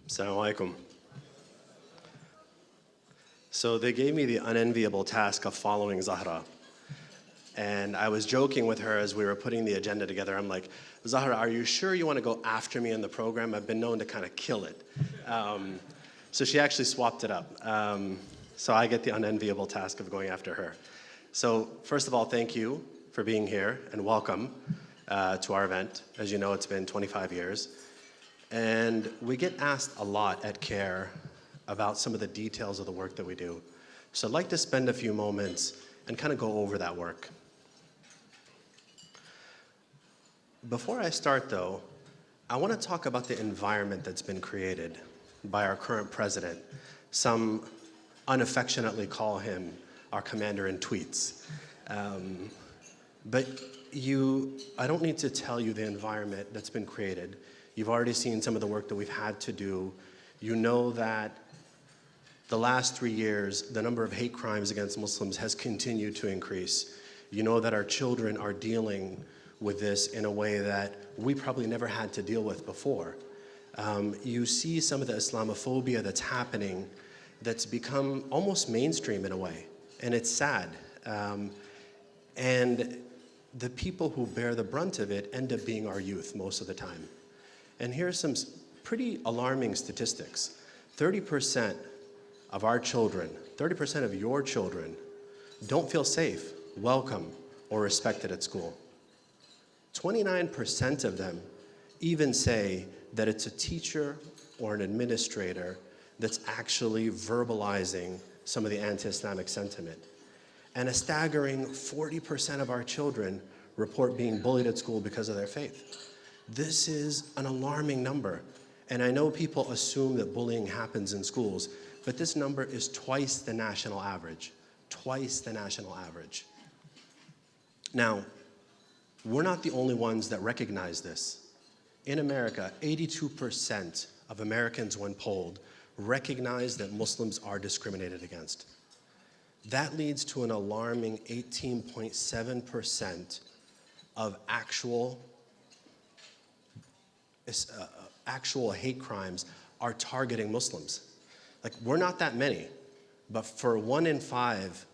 Assalamu alaikum. So they gave me the unenviable task of following Zahra. And I was joking with her as we were putting the agenda together. I'm like, Zahra, are you sure you want to go after me in the program? I've been known to kind of kill it. So she actually swapped it up. So I get the unenviable task of going after her. So first of all, thank you for being here and welcome to our event. As you know, it's been 25 years. And we get asked a lot at CAIR about some of the details of the work that we do. So I'd like to spend a few moments and kind of go over that work. Before I start though, I want to talk about the environment that's been created by our current president. Some unaffectionately call him our commander in tweets. But I don't need to tell you the environment that's been created. You've already seen some of the work that we've had to do. You know that the last 3 years, the number of hate crimes against Muslims has continued to increase. You know that our children are dealing with this in a way that we probably never had to deal with before. You see some of the Islamophobia that's happening that's become almost mainstream in a way, and it's sad. And the people who bear the brunt of it end up being our youth most of the time. And here's some pretty alarming statistics. 30% of our children, 30% of your children don't feel safe, welcome, or respected at school. 29% of them even say that it's a teacher or an administrator that's actually verbalizing some of the anti-Islamic sentiment. And a staggering 40% of our children report being bullied at school because of their faith. This is an alarming number. And I know people assume that bullying happens in schools, but this number is twice the national average. Twice the national average. Now, we're not the only ones that recognize this. In America, 82% of Americans, when polled, recognize that Muslims are discriminated against. That leads to an alarming 18.7% of actual hate crimes are targeting Muslims. Like, we're not that many, but for 1 in 5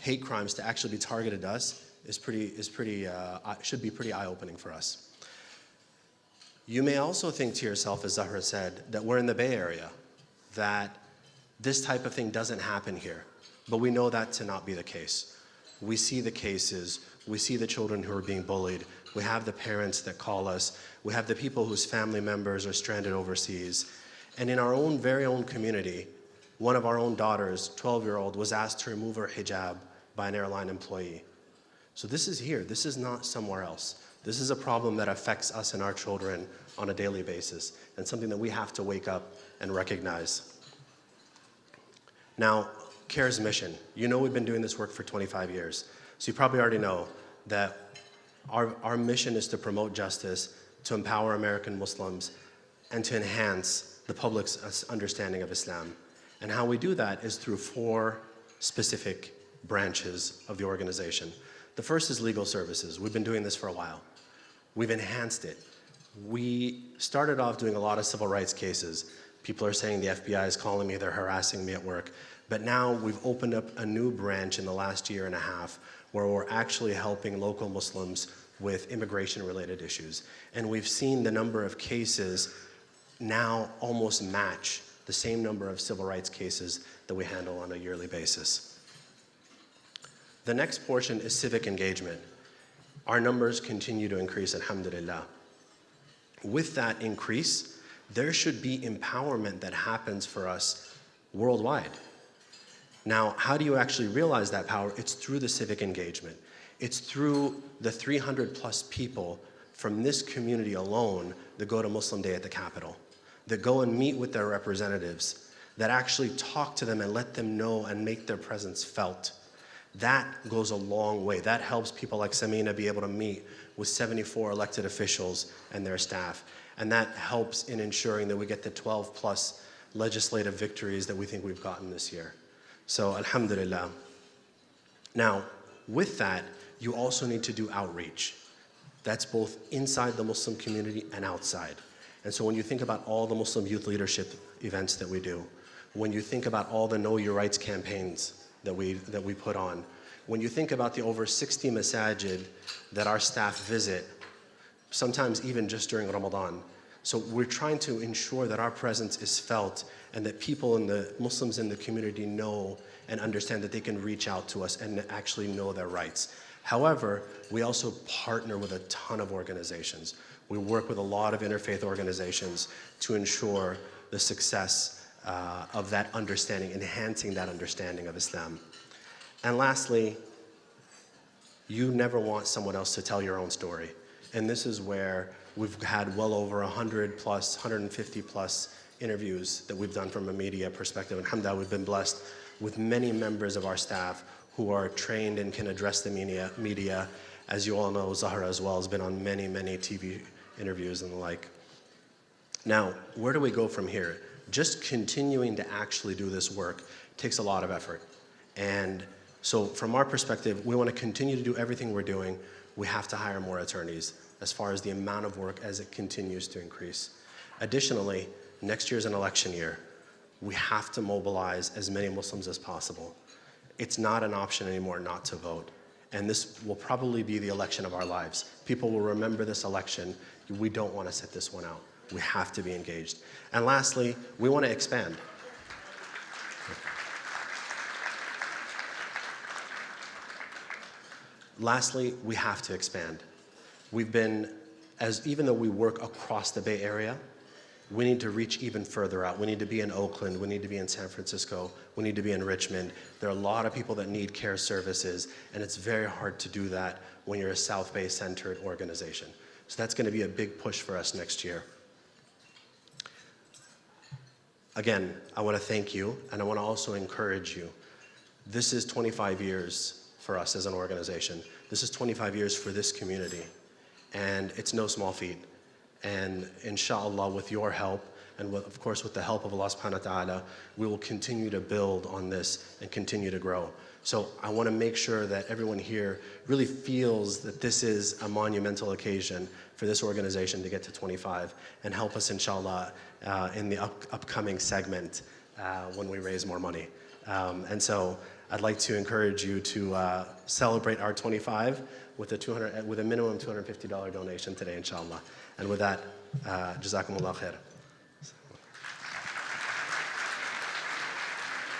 hate crimes to actually be targeted at us should be pretty eye-opening for us. You may also think to yourself, as Zahra said, that we're in the Bay Area, that this type of thing doesn't happen here. But we know that to not be the case. We see the cases, we see the children who are being bullied, we have the parents that call us, we have the people whose family members are stranded overseas. And in our own very own community, one of our own daughters, 12-year-old, was asked to remove her hijab by an airline employee. So this is here, this is not somewhere else. This is a problem that affects us and our children on a daily basis, and something that we have to wake up and recognize. Now, CAIR's mission. You know we've been doing this work for 25 years. So you probably already know that our mission is to promote justice, to empower American Muslims, and to enhance the public's understanding of Islam. And how we do that is through 4 specific branches of the organization. The first is legal services. We've been doing this for a while. We've enhanced it. We started off doing a lot of civil rights cases. People are saying the FBI is calling me, they're harassing me at work. But now we've opened up a new branch in the last year and a half where we're actually helping local Muslims with immigration-related issues. And we've seen the number of cases now almost match the same number of civil rights cases that we handle on a yearly basis. The next portion is civic engagement. Our numbers continue to increase, alhamdulillah. With that increase, there should be empowerment that happens for us worldwide. Now, how do you actually realize that power? It's through the civic engagement. It's through the 300+ people from this community alone that go to Muslim Day at the Capitol, that go and meet with their representatives, that actually talk to them and let them know and make their presence felt. That goes a long way. That helps people like Samina be able to meet with 74 elected officials and their staff. And that helps in ensuring that we get the 12+ legislative victories that we think we've gotten this year. So, alhamdulillah. Now, with that, you also need to do outreach. That's both inside the Muslim community and outside. And so when you think about all the Muslim youth leadership events that we do, when you think about all the Know Your Rights campaigns that we put on, when you think about the over 60 masajid that our staff visit, sometimes even just during Ramadan. So we're trying to ensure that our presence is felt and that people in the Muslims in the community know and understand that they can reach out to us and actually know their rights. However, we also partner with a ton of organizations. We work with a lot of interfaith organizations to ensure the success of that understanding, enhancing that understanding of Islam. And lastly, you never want someone else to tell your own story. And this is where we've had well over 100 plus, 150 plus interviews that we've done from a media perspective. And alhamdulillah, we've been blessed with many members of our staff who are trained and can address the media. As you all know, Zahra as well has been on many, many TV interviews and the like. Now, where do we go from here? Just continuing to actually do this work takes a lot of effort. And so from our perspective, we want to continue to do everything we're doing. We have to hire more attorneys as far as the amount of work as it continues to increase. Additionally, next year is an election year. We have to mobilize as many Muslims as possible. It's not an option anymore not to vote. And this will probably be the election of our lives. People will remember this election. We don't want to sit this one out. We have to be engaged. And lastly, we want to expand. Lastly, we have to expand. We've been, even though we work across the Bay Area, we need to reach even further out. We need to be in Oakland, we need to be in San Francisco, we need to be in Richmond. There are a lot of people that need care services, and it's very hard to do that when you're a South Bay centered organization. So that's going to be a big push for us next year. Again, I want to thank you, and I want to also encourage you. This is 25 years for us as an organization. This is 25 years for this community, and it's no small feat. And inshallah, with your help, and of course with the help of Allah subhanahu wa ta'ala, we will continue to build on this and continue to grow. So I want to make sure that everyone here really feels that this is a monumental occasion for this organization to get to 25 and help us inshallah in the upcoming segment when we raise more money. And so I'd like to encourage you to celebrate our 25 with a minimum $250 donation today, inshallah. And with that, jazakumullah khair.